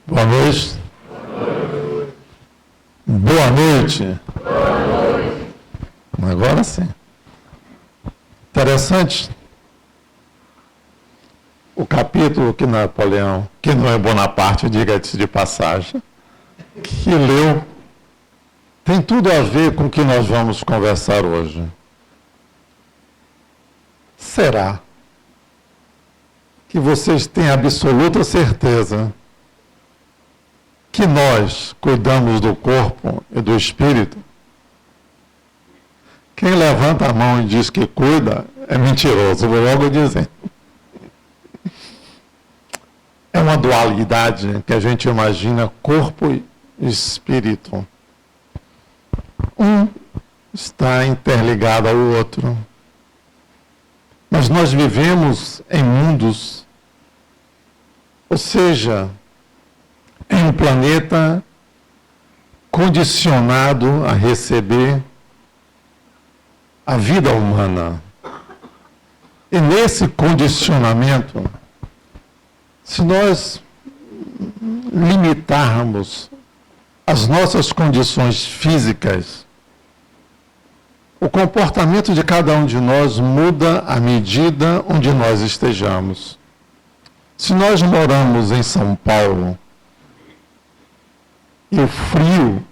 Boa noite. Boa noite. Agora sim. Interessante. O capítulo que Napoleão, que não é Bonaparte, diga-se de passagem, que leu, tem tudo a ver com o que nós vamos conversar hoje. Será que vocês têm absoluta certeza que nós cuidamos do corpo e do espírito? Quem levanta a mão e diz que cuida é mentiroso, vou logo dizer. É uma dualidade que a gente imagina corpo e espírito. Um está interligado ao outro. Mas nós vivemos em mundos, ou seja, em um planeta condicionado a receber a vida humana. E nesse condicionamento, se nós limitarmos as nossas condições físicas, o comportamento de cada um de nós muda à medida onde nós estejamos. Se nós moramos em São Paulo, e o frio,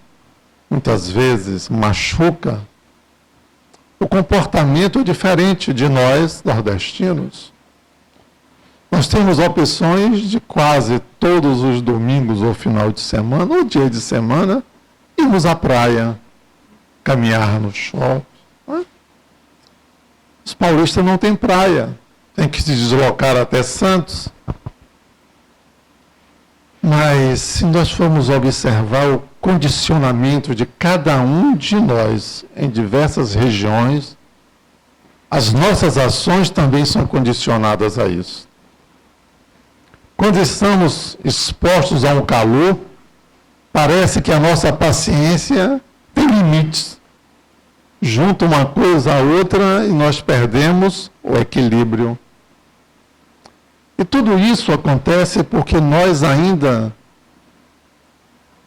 muitas vezes, machuca, o comportamento é diferente de nós, nordestinos. Nós temos opções de quase todos os domingos ou final de semana, ou dia de semana, irmos à praia, caminhar no shopping. Os paulistas não têm praia, tem que se deslocar até Santos. Mas se nós formos observar o condicionamento de cada um de nós em diversas regiões, as nossas ações também são condicionadas a isso. Quando estamos expostos a um calor, parece que a nossa paciência tem limites. Junta uma coisa à outra e nós perdemos o equilíbrio. E tudo isso acontece porque nós ainda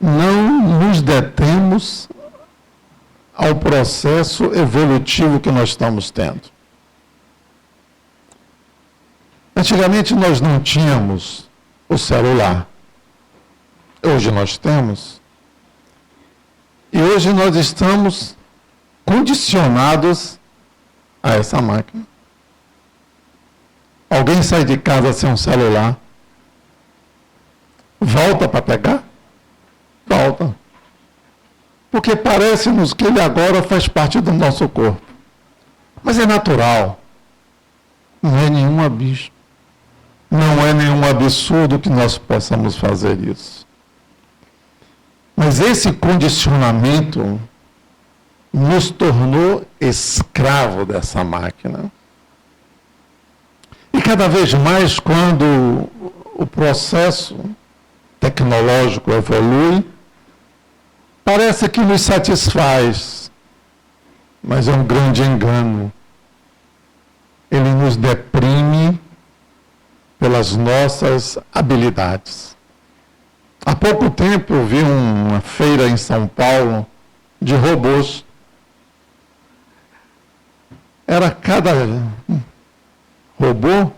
não nos detemos ao processo evolutivo que nós estamos tendo. Antigamente nós não tínhamos o celular. Hoje nós temos. E hoje nós estamos condicionados a essa máquina. Alguém sai de casa sem um celular, volta para pegar? Volta. Porque parece-nos que ele agora faz parte do nosso corpo. Mas é natural. Não é nenhum abismo. Não é nenhum absurdo que nós possamos fazer isso. Mas esse condicionamento nos tornou escravo dessa máquina. E cada vez mais, quando o processo tecnológico evolui, parece que nos satisfaz, mas é um grande engano. Ele nos deprime pelas nossas habilidades. Há pouco tempo eu vi uma feira em São Paulo de robôs. Era cada robô,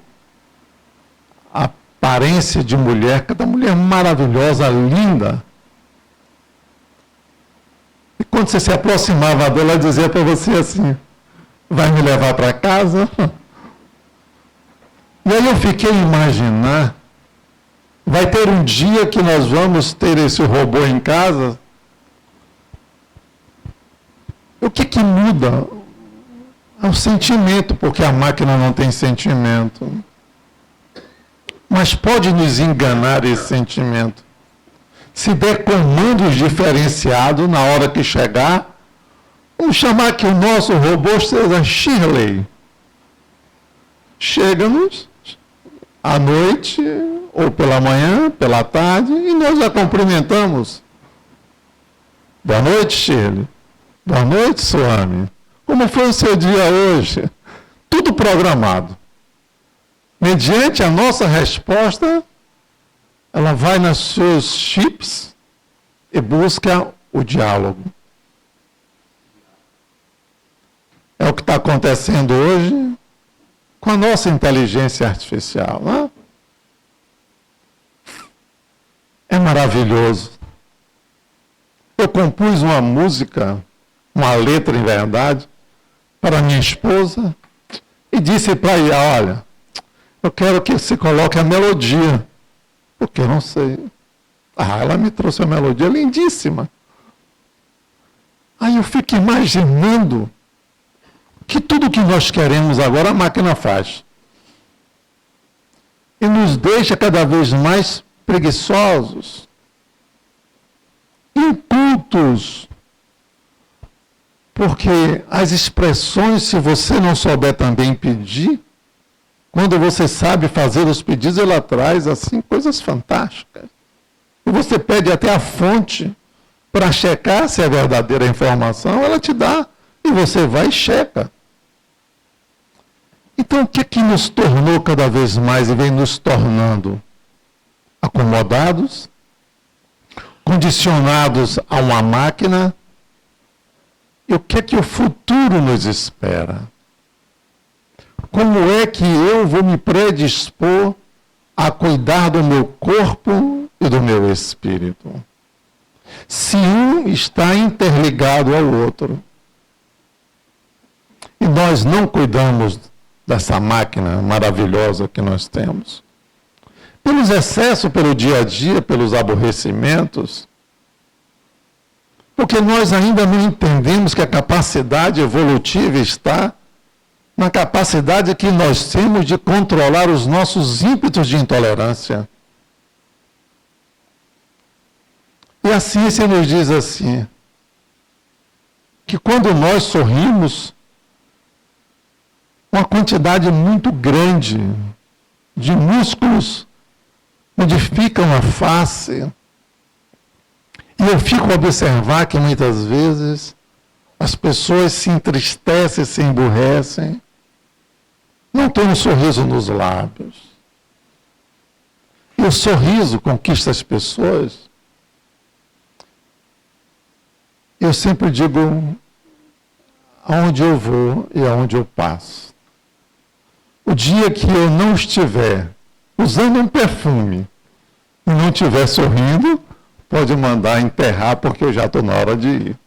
a aparência de mulher, cada mulher maravilhosa, linda. E quando você se aproximava dela, ela dizia para você assim, vai me levar para casa? E aí eu fiquei a imaginar, vai ter um dia que nós vamos ter esse robô em casa? O que muda? É o sentimento, porque a máquina não tem sentimento. Mas pode nos enganar esse sentimento. Se der comandos diferenciados na hora que chegar, vamos chamar que o nosso robô seja Shirley. Chega-nos à noite, ou pela manhã, pela tarde, e nós a cumprimentamos. Boa noite, Shirley. Boa noite, Suami. Como foi o seu dia hoje? Tudo programado. Mediante a nossa resposta ela vai nos seus chips e busca o diálogo. É o que está acontecendo hoje com a nossa inteligência artificial, não é? É maravilhoso. Eu compus uma música, uma letra em verdade, para minha esposa e disse para ela, olha, eu quero que você coloque a melodia, porque eu não sei. Ela me trouxe a melodia lindíssima. Aí eu fico imaginando que tudo que nós queremos agora a máquina faz. E nos deixa cada vez mais preguiçosos, incultos, porque as expressões, se você não souber também pedir, quando você sabe fazer os pedidos, ela traz assim coisas fantásticas. E você pede até a fonte para checar se é verdadeira a informação, ela te dá, e você vai e checa. Então, o que é que nos tornou cada vez mais e vem nos tornando acomodados, condicionados a uma máquina? E o que é que o futuro nos espera? Como é que eu vou me predispor a cuidar do meu corpo e do meu espírito? Se um está interligado ao outro. E nós não cuidamos dessa máquina maravilhosa que nós temos. Pelos excessos, pelo dia a dia, pelos aborrecimentos. Porque nós ainda não entendemos que a capacidade evolutiva está na capacidade que nós temos de controlar os nossos ímpetos de intolerância. E a ciência nos diz assim, que quando nós sorrimos, uma quantidade muito grande de músculos modificam a face. E eu fico a observar que muitas vezes as pessoas se entristecem, se emburrecem, não tem um sorriso nos lábios. E o sorriso conquista as pessoas. Eu sempre digo, aonde eu vou e aonde eu passo. O dia que eu não estiver usando um perfume e não estiver sorrindo, pode mandar enterrar, porque eu já estou na hora de ir.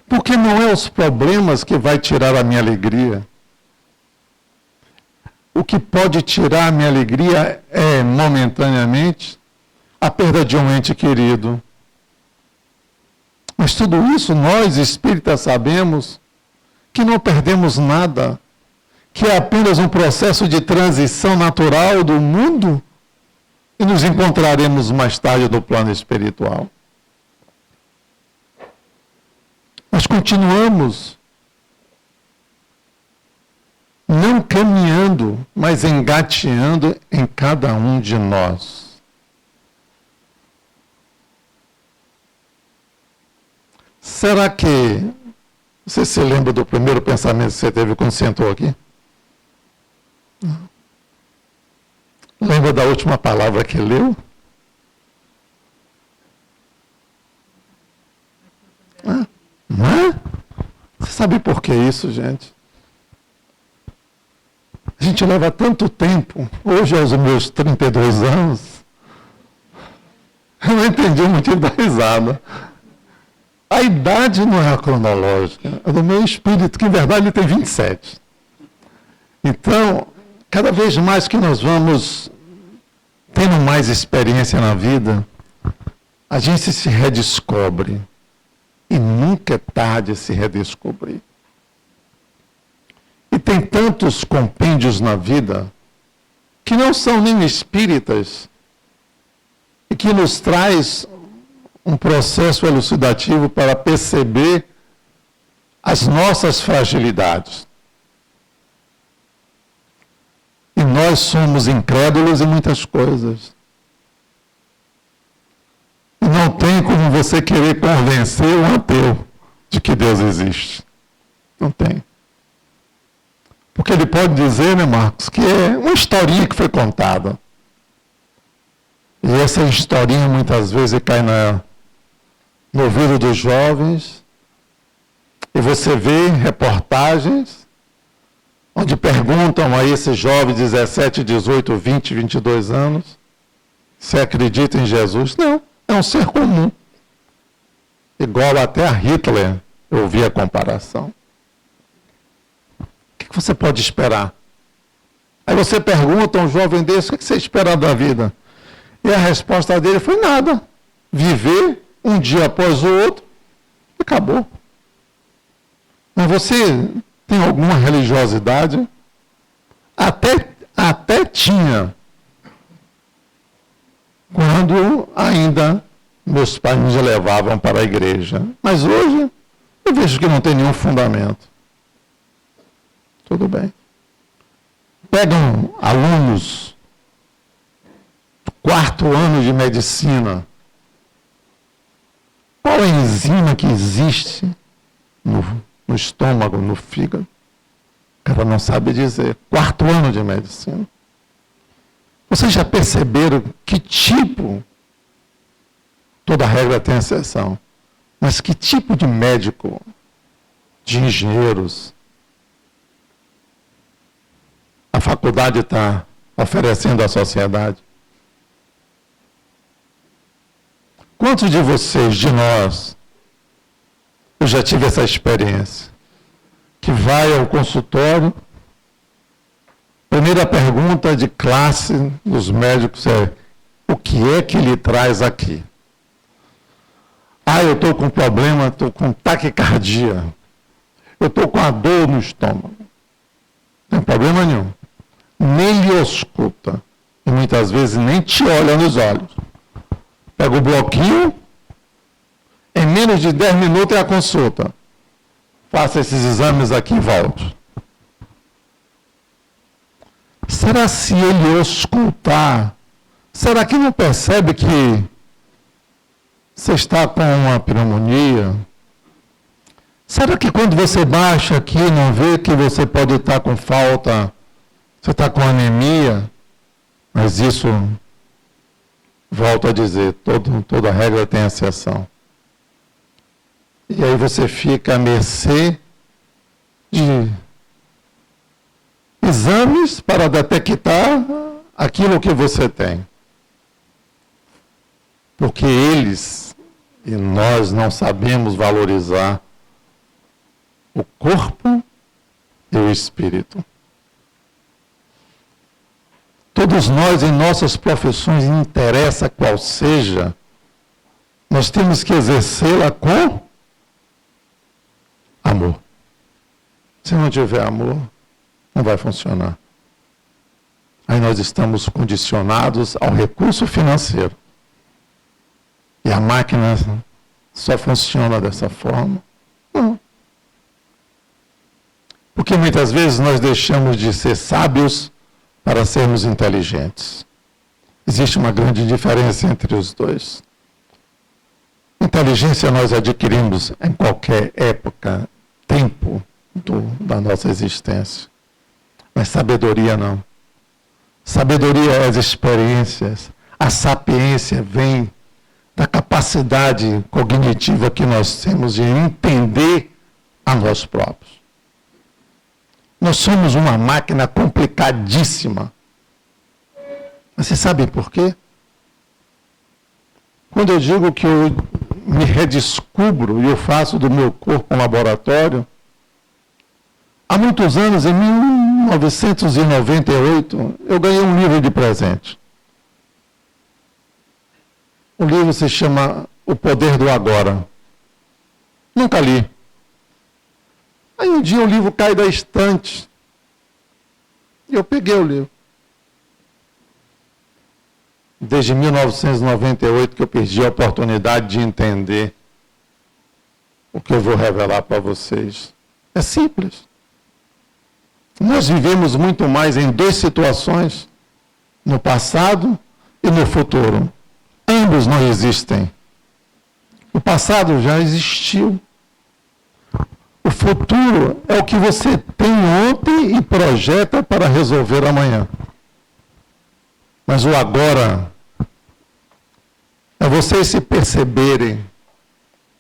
Porque não é os problemas que vai tirar a minha alegria. O que pode tirar a minha alegria é, momentaneamente, a perda de um ente querido. Mas tudo isso nós, espíritas, sabemos que não perdemos nada, que é apenas um processo de transição natural do mundo e nos encontraremos mais tarde no plano espiritual. Nós continuamos não caminhando, mas engateando em cada um de nós. Será que você se lembra do primeiro pensamento que você teve quando sentou aqui? Lembra da última palavra que leu? Não é? Você sabe por que isso, gente? A gente leva tanto tempo, hoje aos meus 32 anos, eu não entendi o motivo da risada. A idade não é a cronológica, é do meu espírito, que em verdade ele tem 27. Então, cada vez mais que nós vamos tendo mais experiência na vida, a gente se redescobre. E nunca é tarde se redescobrir. E tem tantos compêndios na vida que não são nem espíritas e que nos traz um processo elucidativo para perceber as nossas fragilidades. E nós somos incrédulos em muitas coisas. E não tem como você querer convencer um ateu de que Deus existe. Não tem. Porque ele pode dizer, né, Marcos, que é uma historinha que foi contada. E essa historinha muitas vezes cai no ouvido dos jovens. E você vê reportagens onde perguntam a esses jovens de 17, 18, 20, 22 anos se acreditam em Jesus. Não, é um ser comum. Igual até a Hitler, eu ouvi a comparação. O que você pode esperar? Aí você pergunta a um jovem desse, o que você espera da vida? E a resposta dele foi nada. Viver um dia após o outro e acabou. Mas você tem alguma religiosidade? Até tinha. Quando ainda meus pais me levavam para a igreja. Mas hoje eu vejo que não tem nenhum fundamento. Tudo bem. Pegam alunos do 4º ano de medicina. Qual a enzima que existe no estômago, no fígado? O cara não sabe dizer. 4º ano de medicina. Vocês já perceberam que tipo, toda regra tem exceção, mas que tipo de médico, de engenheiros, a faculdade está oferecendo à sociedade? Quantos de vocês, de nós, eu já tive essa experiência, que vai ao consultório, primeira pergunta de classe dos médicos é: o que é que lhe traz aqui? Ah, eu estou com problema, estou com taquicardia, eu estou com a dor no estômago. Não tem problema nenhum. Nem lhe ausculta. E muitas vezes nem te olha nos olhos. Pega o bloquinho, em menos de 10 minutos é a consulta. Faça esses exames aqui e volte. Será se ele auscultar, será que não percebe que você está com uma pneumonia? Será que quando você baixa aqui não vê que você pode estar com falta, você está com anemia? Mas isso, volto a dizer, toda regra tem exceção. E aí você fica à mercê de exames para detectar aquilo que você tem. Porque eles e nós não sabemos valorizar o corpo e o espírito. Todos nós, em nossas profissões, não interessa qual seja, nós temos que exercê-la com amor. Se não tiver amor, não vai funcionar. Aí nós estamos condicionados ao recurso financeiro. E a máquina só funciona dessa forma? Não. Porque muitas vezes nós deixamos de ser sábios para sermos inteligentes. Existe uma grande diferença entre os dois. Inteligência nós adquirimos em qualquer época, tempo da nossa existência. Mas sabedoria não. Sabedoria é as experiências. A sapiência vem da capacidade cognitiva que nós temos de entender a nós próprios. Nós somos uma máquina complicadíssima. Mas vocês sabem por quê? Quando eu digo que eu me redescubro e eu faço do meu corpo um laboratório, há muitos anos, em 1998, eu ganhei um livro de presente. O livro se chama O Poder do Agora. Nunca li. Aí um dia o livro cai da estante. E eu peguei o livro. Desde 1998 que eu perdi a oportunidade de entender o que eu vou revelar para vocês. É simples. Nós vivemos muito mais em duas situações, no passado e no futuro. Ambos não existem. O passado já existiu. O futuro é o que você tem ontem e projeta para resolver amanhã. Mas o agora vocês se perceberem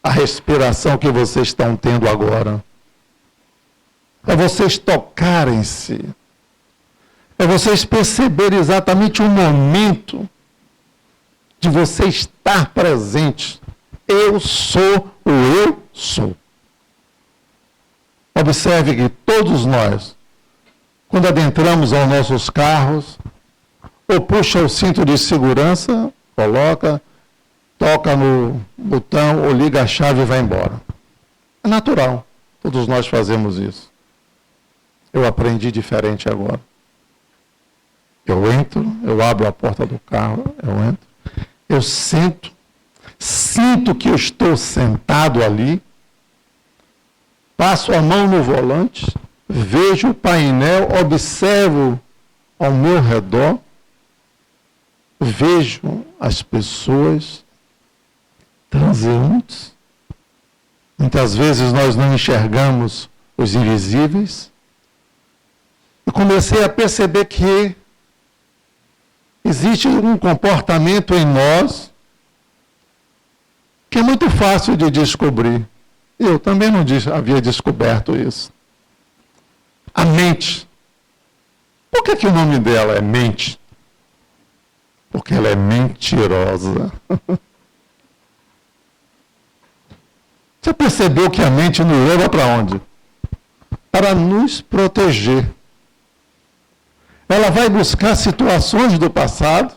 a respiração que vocês estão tendo agora. É vocês tocarem-se. É vocês perceberem exatamente o momento de você estar presente. Eu sou o eu sou. Observe que todos nós, quando adentramos aos nossos carros, ou puxa o cinto de segurança, coloca, toca no botão, ou liga a chave e vai embora. É natural. Todos nós fazemos isso. Eu aprendi diferente agora. Eu entro, eu abro a porta do carro, eu entro, eu sinto que eu estou sentado ali, passo a mão no volante, vejo o painel, observo ao meu redor, vejo as pessoas transeuntes. Muitas vezes nós não enxergamos os invisíveis. E comecei a perceber que existe um comportamento em nós que é muito fácil de descobrir. Eu também não havia descoberto isso. A mente. Por que o nome dela é mente? Porque ela é mentirosa. Você percebeu que a mente nos leva para onde? Para nos proteger. Ela vai buscar situações do passado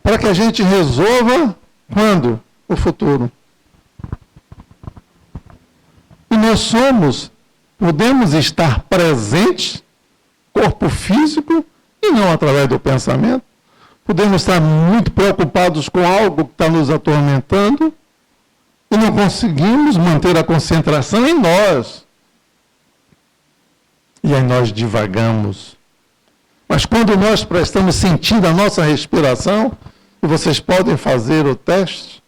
para que a gente resolva quando? O futuro. E nós podemos estar presentes, corpo físico, e não através do pensamento. Podemos estar muito preocupados com algo que está nos atormentando e não conseguimos manter a concentração em nós. E aí nós divagamos. Mas quando nós prestamos sentido à nossa respiração, e vocês podem fazer o teste,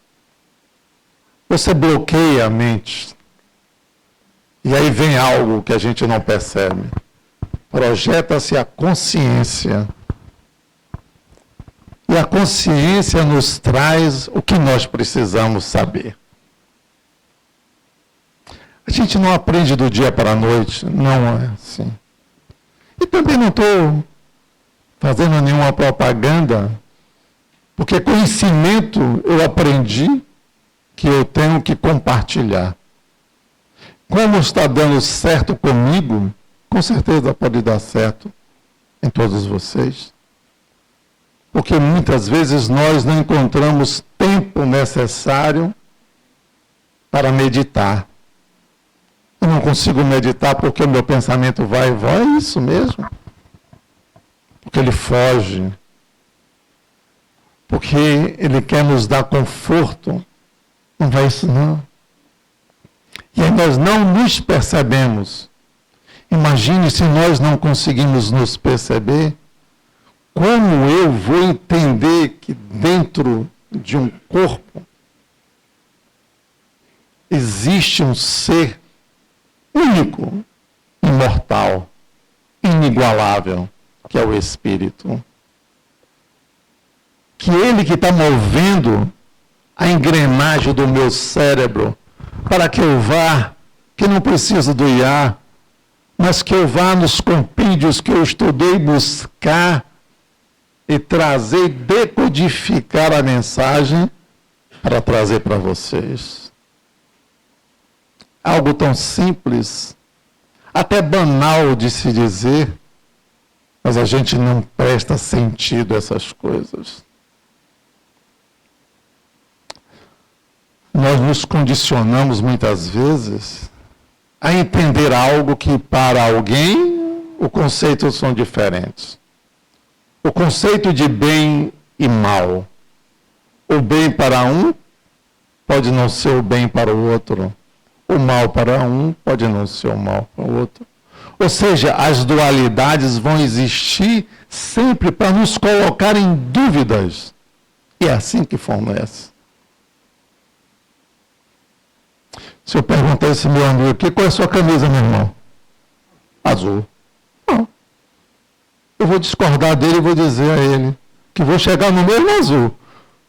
você bloqueia a mente. E aí vem algo que a gente não percebe. Projeta-se a consciência. E a consciência nos traz o que nós precisamos saber. A gente não aprende do dia para a noite, não é assim. E também não estou fazendo nenhuma propaganda, porque conhecimento eu aprendi que eu tenho que compartilhar. Como está dando certo comigo, com certeza pode dar certo em todos vocês. Porque muitas vezes nós não encontramos tempo necessário para meditar. Eu não consigo meditar porque o meu pensamento vai e vai, é isso mesmo. Porque ele foge. Porque ele quer nos dar conforto. Não vai isso não. E aí nós não nos percebemos. Imagine se nós não conseguimos nos perceber, como eu vou entender que dentro de um corpo existe um ser único, imortal, inigualável, que é o Espírito. Que ele que está movendo a engrenagem do meu cérebro para que eu vá, que não preciso do IA, mas que eu vá nos compêndios que eu estudei buscar e trazer, decodificar a mensagem para trazer para vocês. Algo tão simples, até banal de se dizer, mas a gente não presta sentido a essas coisas. Nós nos condicionamos muitas vezes a entender algo que para alguém os conceitos são diferentes. O conceito de bem e mal. O bem para um pode não ser o bem para o outro. O mal para um pode não ser o mal para o outro. Ou seja, as dualidades vão existir sempre para nos colocar em dúvidas. E é assim que fornece. Se eu perguntar a esse meu amigo aqui, qual é a sua camisa, meu irmão? Azul. Não. Eu vou discordar dele e vou dizer a ele que vou chegar no mesmo azul.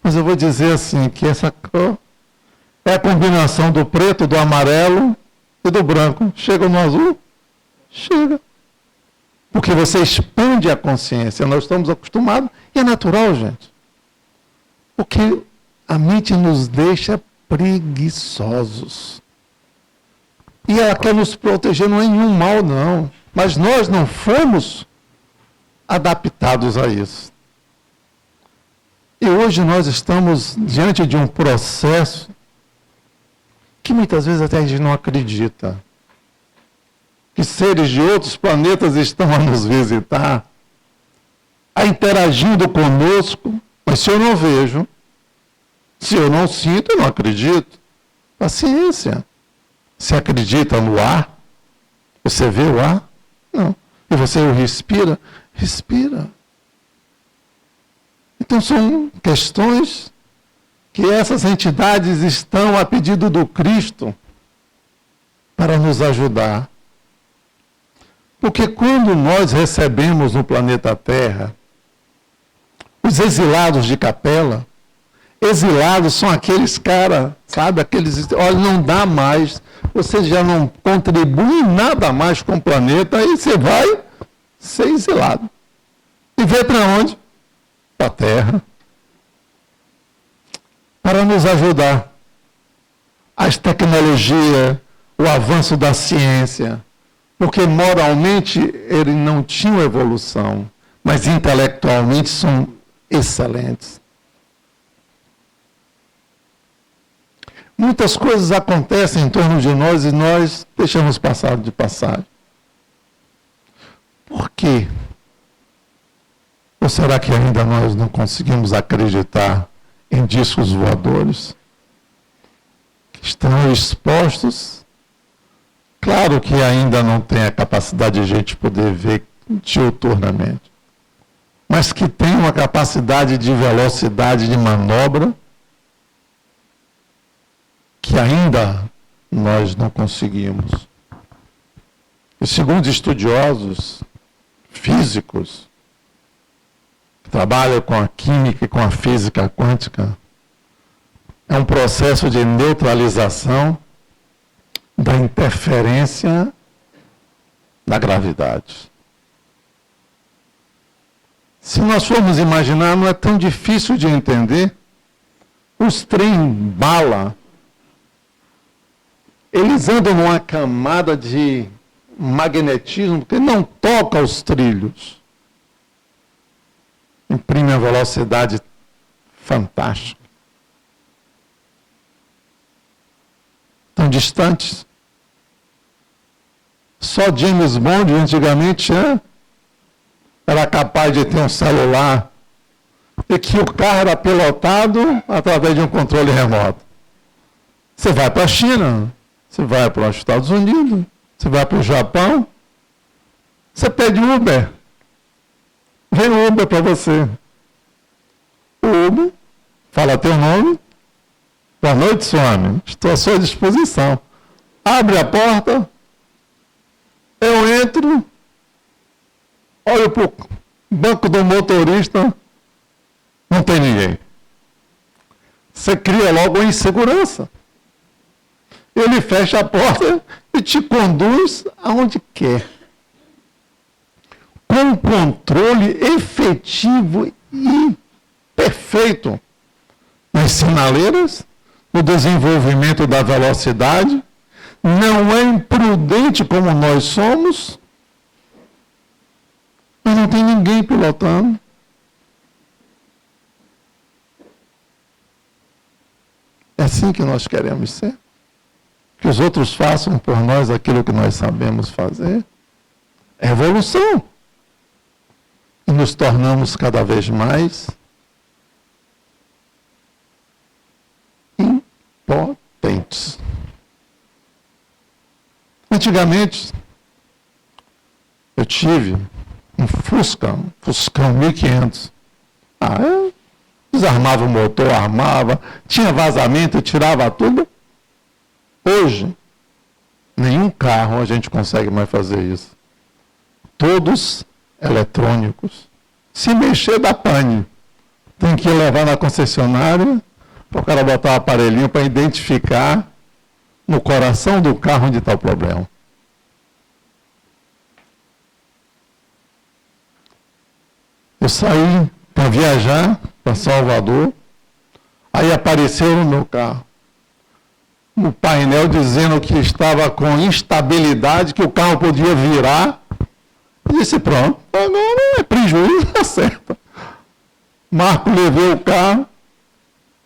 Mas eu vou dizer assim, que essa cor é a combinação do preto, do amarelo e do branco. Chega no azul? Chega. Porque você expande a consciência. Nós estamos acostumados, e é natural, gente. Porque a mente nos deixa preguiçosos. E ela quer nos proteger, não é nenhum mal, não. Mas nós não fomos adaptados a isso. E hoje nós estamos diante de um processo que muitas vezes até a gente não acredita. Que seres de outros planetas estão a nos visitar, a interagindo conosco, mas se eu não vejo, se eu não sinto, eu não acredito. Paciência. Você acredita no ar? Você vê o ar? Não. E você o respira? Respira. Então são questões que essas entidades estão a pedido do Cristo para nos ajudar. Porque quando nós recebemos no planeta Terra os exilados de capela, exilados são aqueles caras, sabe, aqueles, olha, não dá mais, você já não contribui nada mais com o planeta, aí você vai ser exilado. E vai para onde? Para a Terra. Para nos ajudar. As tecnologias, o avanço da ciência, porque moralmente eles não tinham evolução, mas intelectualmente são excelentes. Muitas coisas acontecem em torno de nós e nós deixamos passar de passagem. Por quê? Ou será que ainda nós não conseguimos acreditar em discos voadores que estão expostos? Claro que ainda não tem a capacidade de a gente poder ver diuturnamente, mas que tem uma capacidade de velocidade de manobra que ainda nós não conseguimos. E segundo estudiosos físicos, que trabalham com a química e com a física quântica, é um processo de neutralização da interferência da gravidade. Se nós formos imaginar, não é tão difícil de entender. Os trem bala, eles andam numa camada de magnetismo que não toca os trilhos. Imprime uma velocidade fantástica. Tão distantes. Só James Bond, antigamente, era capaz de ter um celular e que o carro era pilotado através de um controle remoto. Você vai para a China, você vai para os Estados Unidos, você vai para o Japão, você pede Uber. Vem o Uber para você. O Uber fala teu nome. Boa noite, Swami. Estou à sua disposição. Abre a porta. Eu entro. Olho para o banco do motorista. Não tem ninguém. Você cria logo uma insegurança. Ele fecha a porta e te conduz aonde quer. Com controle efetivo e perfeito nas sinaleiras, no desenvolvimento da velocidade. Não é imprudente como nós somos, mas não tem ninguém pilotando. É assim que nós queremos ser? Que os outros façam por nós aquilo que nós sabemos fazer? É evolução. E nos tornamos cada vez mais impotentes. Antigamente, eu tive um Fuscão 1500. Eu desarmava o motor, armava, tinha vazamento, eu tirava tudo. Hoje, nenhum carro a gente consegue mais fazer isso. Todos eletrônicos. Se mexer, dá pane. Tem que levar na concessionária, para o cara botar o aparelhinho para identificar no coração do carro onde está o problema. Eu saí para viajar para Salvador, aí apareceu no meu carro no painel dizendo que estava com instabilidade, que o carro podia virar. Eu disse, pronto, agora é prejuízo, acerta. Marco levou o carro,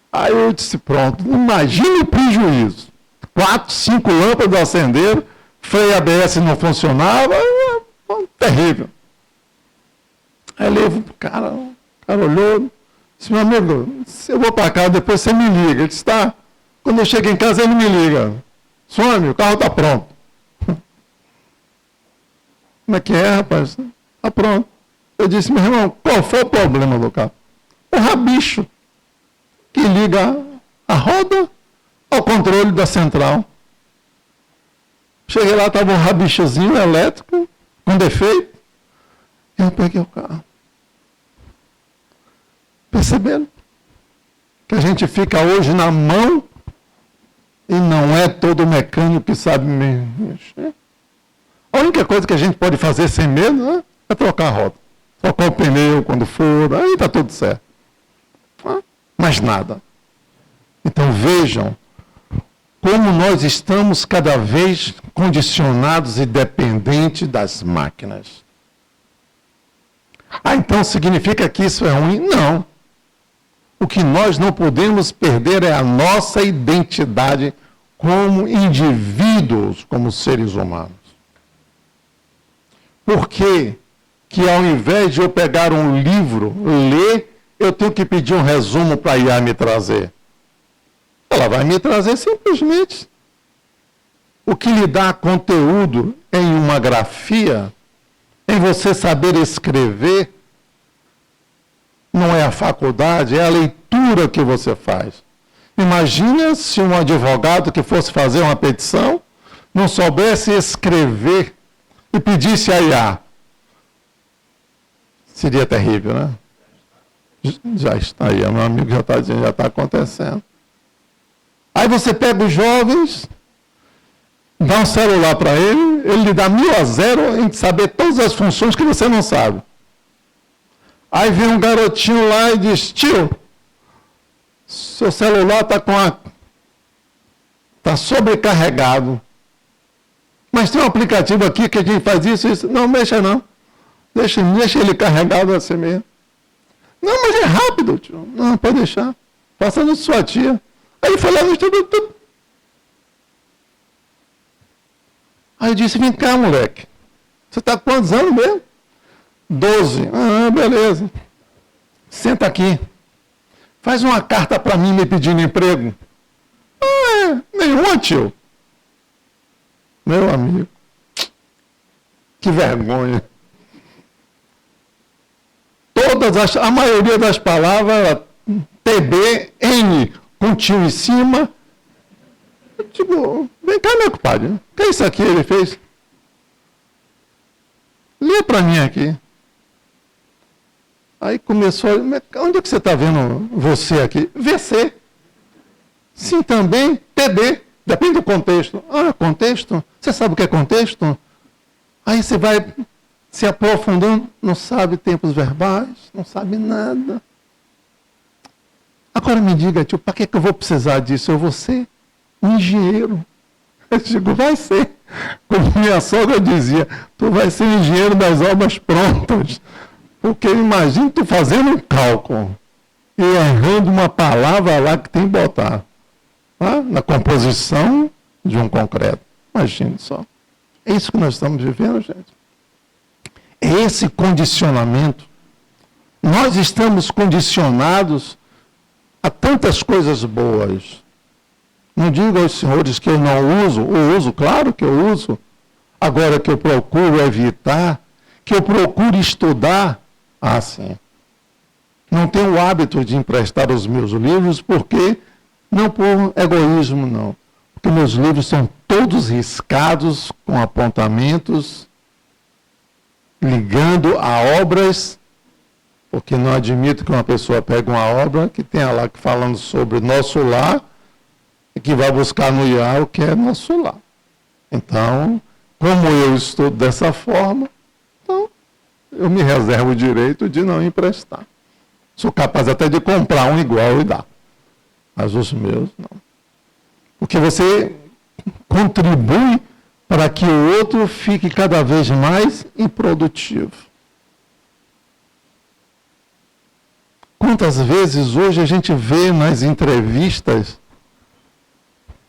aí eu disse, pronto, imagine o prejuízo. 4, 5 lâmpadas acenderam, freio ABS não funcionava, terrível. Aí levo o cara olhou, disse, meu amigo, eu vou para casa, depois você me liga. Ele disse, tá. Quando eu chego em casa, ele me liga. Some, o carro está pronto. Como é que é, rapaz? Está pronto. Eu disse, meu irmão, qual foi o problema do carro? O rabicho que liga a roda ao controle da central. Cheguei lá, estava um rabichozinho elétrico, com defeito. Eu peguei o carro. Perceberam? Que a gente fica hoje na mão e não é todo mecânico que sabe mexer. A única coisa que a gente pode fazer sem medo, né, é trocar a roda. Trocar o pneu quando for, aí está tudo certo. Mais nada. Então vejam como nós estamos cada vez condicionados e dependentes das máquinas. Então significa que isso é ruim? Não. O que nós não podemos perder é a nossa identidade como indivíduos, como seres humanos. Por que que ao invés de eu pegar um livro, ler, eu tenho que pedir um resumo para a IA me trazer? Ela vai me trazer simplesmente. O que lhe dá conteúdo em uma grafia, em você saber escrever, não é a faculdade, é a leitura que você faz. Imagina se um advogado que fosse fazer uma petição não soubesse escrever e pedisse a IA. Seria terrível, né? Já está aí, meu amigo já está dizendo, já está acontecendo. Aí você pega os jovens, dá um celular para ele lhe dá 1000 a 0 em saber todas as funções que você não sabe. Aí vem um garotinho lá e diz, tio, seu celular está sobrecarregado. Mas tem um aplicativo aqui que a gente faz isso e isso. Não, mexa não. Deixa ele carregado assim mesmo. Não, mas é rápido, tio. Não, pode deixar. Faça no sua tia. Aí foi lá no estudo. Aí eu disse, vem cá, moleque. Você está com quantos anos mesmo? 12. Ah, beleza. Senta aqui. Faz uma carta para mim me pedindo emprego. Ah, nenhuma, tio. Meu amigo. Que vergonha. A maioria das palavras, TB, N, com tio em cima. Tipo, vem cá, meu compadre. O que é isso aqui ele fez? Lê para mim aqui. Aí começou, onde é que você está vendo você aqui? VC. Sim, também, TD. Depende do contexto. Ah, contexto? Você sabe o que é contexto? Aí você vai se aprofundando, não sabe tempos verbais, não sabe nada. Agora me diga, tio, para que eu vou precisar disso? Eu vou ser um engenheiro. Eu digo, vai ser. Como minha sogra dizia, tu vai ser engenheiro das obras prontas. Porque imagina tu fazendo um cálculo e errando uma palavra lá que tem que botar. Tá? Na composição de um concreto. Imagine só. É isso que nós estamos vivendo, gente. É esse condicionamento. Nós estamos condicionados a tantas coisas boas. Não digo aos senhores que eu não uso, eu uso, claro que eu uso. Agora que eu procuro evitar, que eu procuro estudar, sim. Não tenho o hábito de emprestar os meus livros, porque, não por egoísmo, não. Porque meus livros são todos riscados com apontamentos, ligando a obras Porque não admito que uma pessoa pegue uma obra que tenha lá falando sobre nosso lar e que vai buscar no IA o que é nosso lar. Então, como eu estudo dessa forma, então eu me reservo o direito de não emprestar. Sou capaz até de comprar um igual e dar. Mas os meus, não. Porque você contribui para que o outro fique cada vez mais improdutivo. Quantas vezes hoje a gente vê nas entrevistas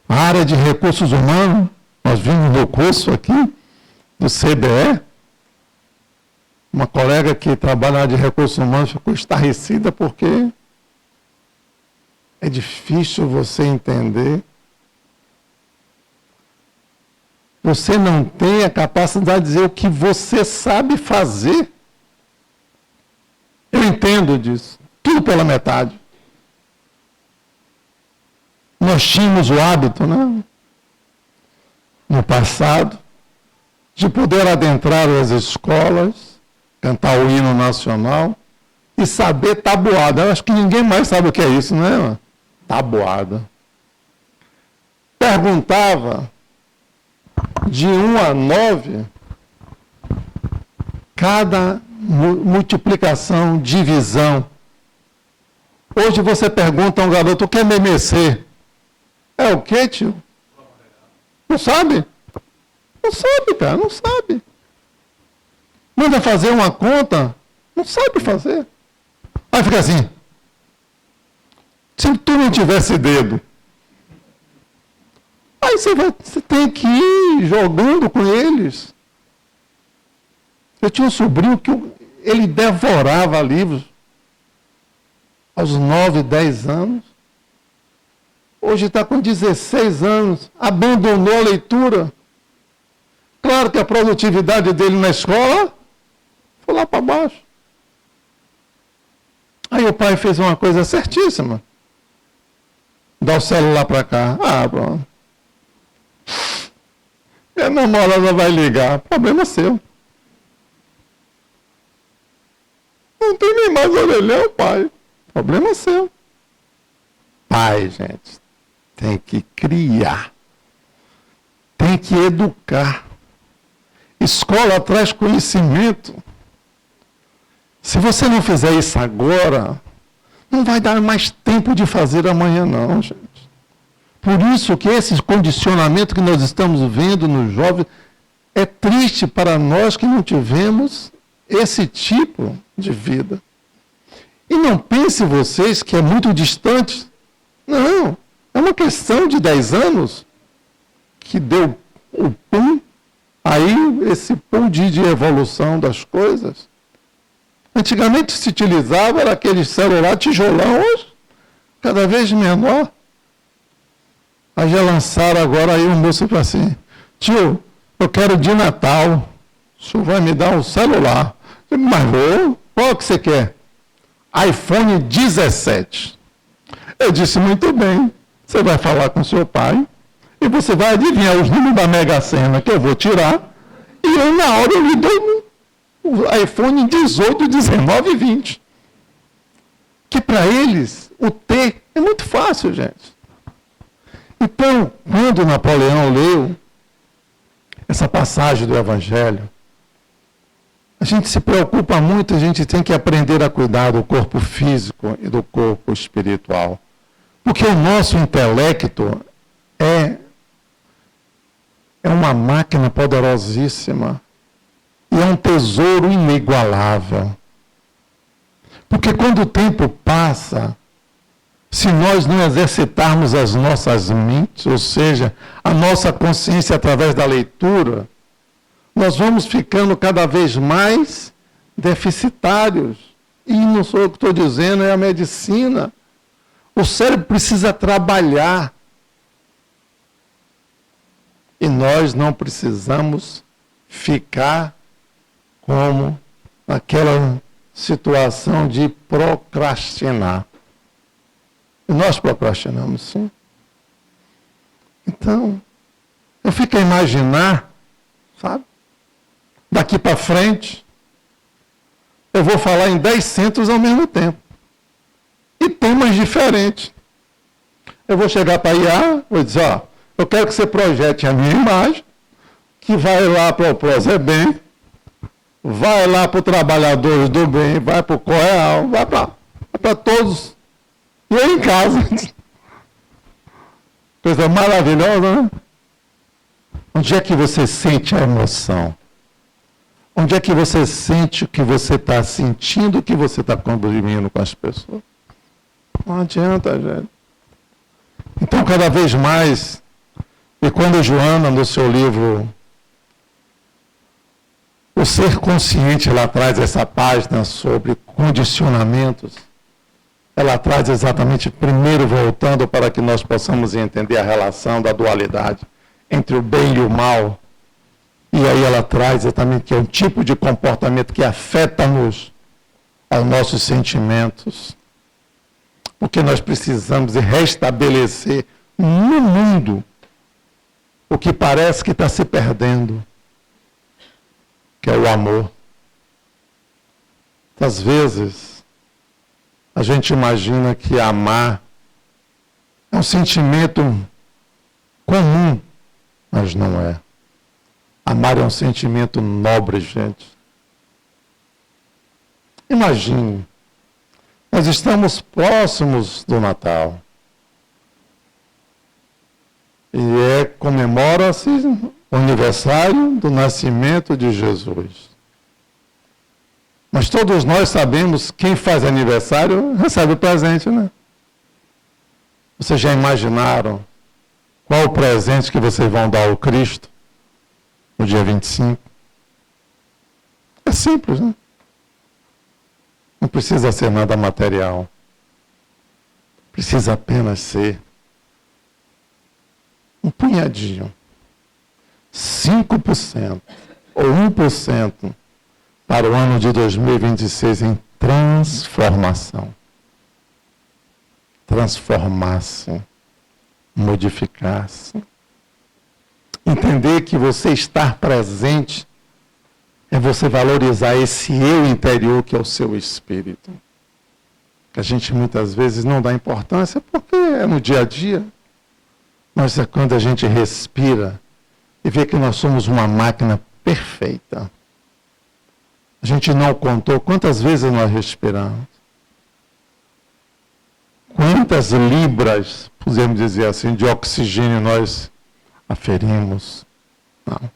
a área de recursos humanos, nós vimos no curso aqui, do CBE, uma colega que trabalha na área de recursos humanos ficou estarrecida porque é difícil você entender. Você não tem a capacidade de dizer o que você sabe fazer. Eu entendo disso. Tudo pela metade. Nós tínhamos o hábito, né, no passado, de poder adentrar as escolas, cantar o hino nacional e saber tabuada. Eu acho que ninguém mais sabe o que é isso, né? Tabuada. Perguntava de 1 a 9, cada multiplicação, divisão. Hoje você pergunta a um garoto, o que é MMC? É o quê, tio? Não sabe? Não sabe, cara, não sabe. Manda fazer uma conta, não sabe fazer. Aí fica assim. Se tu não tivesse dedo, aí você tem que ir jogando com eles. Eu tinha um sobrinho que ele devorava livros aos 9, 10 anos. Hoje está com 16 anos, abandonou a leitura. Claro que a produtividade dele na escola foi lá para baixo. Aí o pai fez uma coisa certíssima. Dá o celular para cá. Ah, pronto. Minha namorada vai ligar. Problema seu. Não tem nem mais orelhão, pai. Problema seu. Pai, gente, tem que criar. Tem que educar. Escola traz conhecimento. Se você não fizer isso agora, não vai dar mais tempo de fazer amanhã, não, gente. Por isso que esse condicionamento que nós estamos vendo nos jovens é triste para nós que não tivemos esse tipo de vida. E não pense vocês que é muito distante. Não, é uma questão de 10 anos que deu o pum, aí esse pum de evolução das coisas. Antigamente se utilizava era aquele celular tijolão, hoje cada vez menor. Aí já lançaram agora aí um moço para assim, tio, eu quero de Natal, o senhor vai me dar um celular. Eu digo, mas vou, qual que você quer? iPhone 17. Eu disse, muito bem, você vai falar com seu pai e você vai adivinhar os números da Mega Sena que eu vou tirar e eu na hora eu lhe dou o iPhone 18, 19 e 20. Que para eles, o T é muito fácil, gente. Então, quando Napoleão leu essa passagem do Evangelho, a gente se preocupa muito, a gente tem que aprender a cuidar do corpo físico e do corpo espiritual. Porque o nosso intelecto é uma máquina poderosíssima e é um tesouro inigualável. Porque quando o tempo passa, se nós não exercitarmos as nossas mentes, ou seja, a nossa consciência através da leitura, nós vamos ficando cada vez mais deficitários. E não sou eu que estou dizendo, é a medicina. O cérebro precisa trabalhar. E nós não precisamos ficar como naquela situação de procrastinar. E nós procrastinamos, sim. Então, eu fico a imaginar, sabe? Daqui para frente, eu vou falar em 10 centros ao mesmo tempo. E temas diferentes. Eu vou chegar para a IA, vou dizer, ó, eu quero que você projete a minha imagem, que vai lá para o Prozebem, vai lá para o Trabalhadores do Bem, vai para o Coreal, vai para todos. E eu em casa. Coisa maravilhosa, né? Onde é que você sente a emoção? Onde é que você sente o que você está sentindo, o que você está contribuindo com as pessoas? Não adianta, gente. Então, cada vez mais, e quando Joana, no seu livro O Ser Consciente, ela traz essa página sobre condicionamentos, ela traz exatamente, primeiro voltando para que nós possamos entender a relação da dualidade entre o bem e o mal. E aí ela traz exatamente que é um tipo de comportamento que afeta-nos aos nossos sentimentos. Porque nós precisamos restabelecer no mundo o que parece que está se perdendo, que é o amor. Às vezes, a gente imagina que amar é um sentimento comum, mas não é. Amar é um sentimento nobre, gente. Imagine, nós estamos próximos do Natal. E comemora-se o aniversário do nascimento de Jesus. Mas todos nós sabemos que quem faz aniversário recebe o presente, né? Vocês já imaginaram qual o presente que vocês vão dar ao Cristo no dia 25? É simples, né? Não precisa ser nada material. Precisa apenas ser um punhadinho. 5% ou 1% para o ano de 2026 em transformação. Transformar-se, modificar-se. Entender que você estar presente é você valorizar esse eu interior que é o seu espírito. Que a gente muitas vezes não dá importância porque é no dia a dia. Mas é quando a gente respira e vê que nós somos uma máquina perfeita. A gente não contou quantas vezes nós respiramos. Quantas libras, podemos dizer assim, de oxigênio nós aferimos. Não.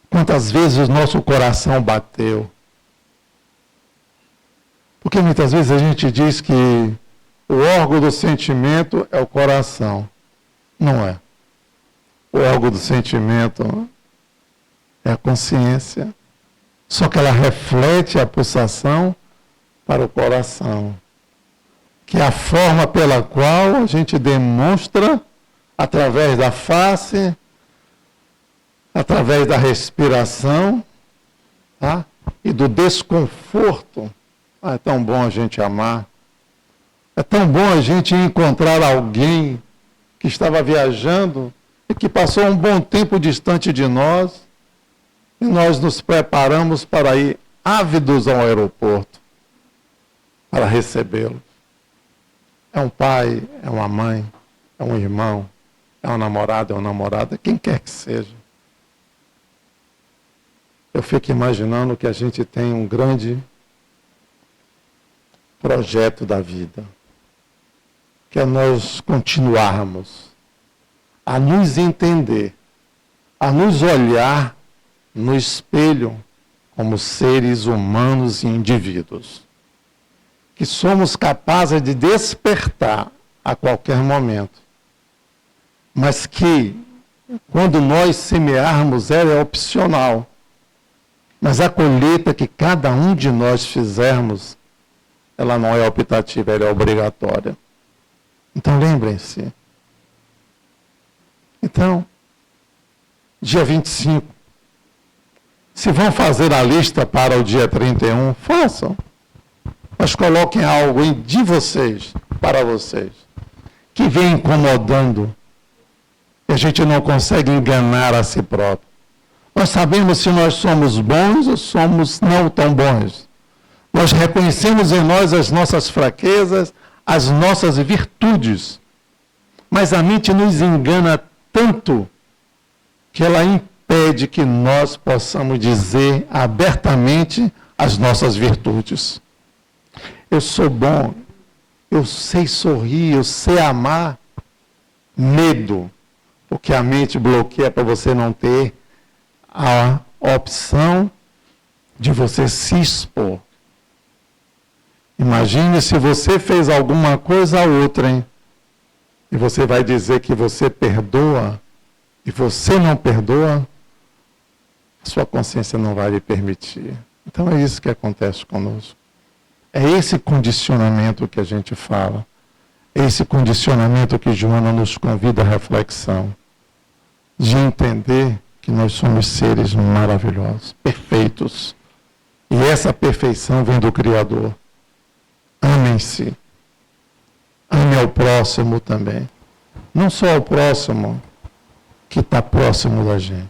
Quantas vezes o nosso coração bateu. Porque muitas vezes a gente diz que o órgão do sentimento é o coração. Não é. O órgão do sentimento é a consciência. Só que ela reflete a pulsação para o coração. Que é a forma pela qual a gente demonstra, através da face, através da respiração, tá? E do desconforto. É tão bom a gente amar. É tão bom a gente encontrar alguém que estava viajando e que passou um bom tempo distante de nós, e nós nos preparamos para ir ávidos ao aeroporto para recebê-lo. É um pai, é uma mãe, é um irmão, é um namorado, é uma namorada, quem quer que seja. Eu fico imaginando que a gente tem um grande projeto da vida, que é nós continuarmos a nos entender, a nos olhar no espelho como seres humanos e indivíduos, que somos capazes de despertar a qualquer momento, mas que, quando nós semearmos, ela é opcional, mas a colheita que cada um de nós fizermos, ela não é optativa, ela é obrigatória. Então, lembrem-se. Então, dia 25, se vão fazer a lista para o dia 31, façam. Mas coloquem algo de vocês, para vocês, que vem incomodando, e a gente não consegue enganar a si próprio. Nós sabemos se nós somos bons ou somos não tão bons. Nós reconhecemos em nós as nossas fraquezas, as nossas virtudes. Mas a mente nos engana tanto que ela impede que nós possamos dizer abertamente as nossas virtudes. Eu sou bom, eu sei sorrir, eu sei amar. Medo, porque a mente bloqueia para você não ter a opção de você se expor. Imagine se você fez alguma coisa a outra, hein? E você vai dizer que você perdoa, e você não perdoa, sua consciência não vai lhe permitir. Então é isso que acontece conosco. É esse condicionamento que a gente fala. É esse condicionamento que Joana nos convida à reflexão. De entender que nós somos seres maravilhosos, perfeitos. E essa perfeição vem do Criador. Amem-se. Ame ao próximo também. Não só ao próximo que está próximo da gente,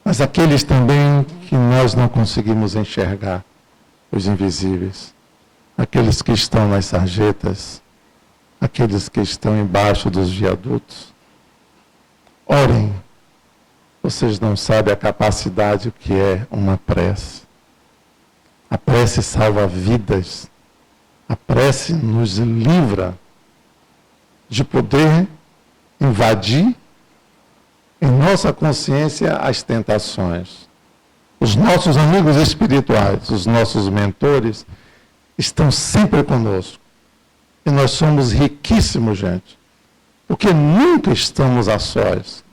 mas aqueles também que nós não conseguimos enxergar, os invisíveis. Aqueles que estão nas sarjetas, aqueles que estão embaixo dos viadutos. Orem. Vocês não sabem a capacidade que é uma prece. A prece salva vidas. A prece nos livra de poder invadir em nossa consciência as tentações. Os nossos amigos espirituais, os nossos mentores, estão sempre conosco. E nós somos riquíssimos, gente. Porque nunca estamos a sós.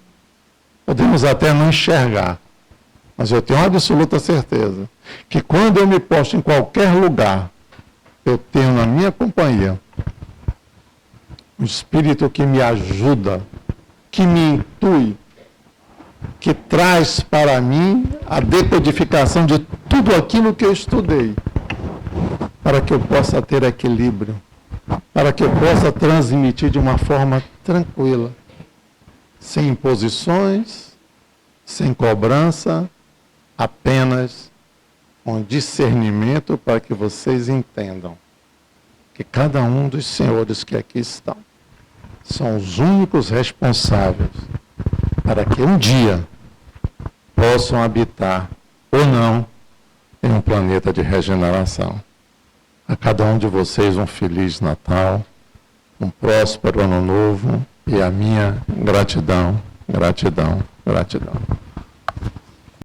Podemos até não enxergar. Mas eu tenho uma absoluta certeza que quando eu me posto em qualquer lugar, eu tenho na minha companhia um espírito que me ajuda, que me intui, que traz para mim a decodificação de tudo aquilo que eu estudei, para que eu possa ter equilíbrio, para que eu possa transmitir de uma forma tranquila, sem imposições, sem cobrança, apenas com discernimento para que vocês entendam que cada um dos senhores que aqui estão são os únicos responsáveis para que um dia possam habitar ou não em um planeta de regeneração. A cada um de vocês um Feliz Natal, um próspero Ano Novo e a minha gratidão, gratidão, gratidão.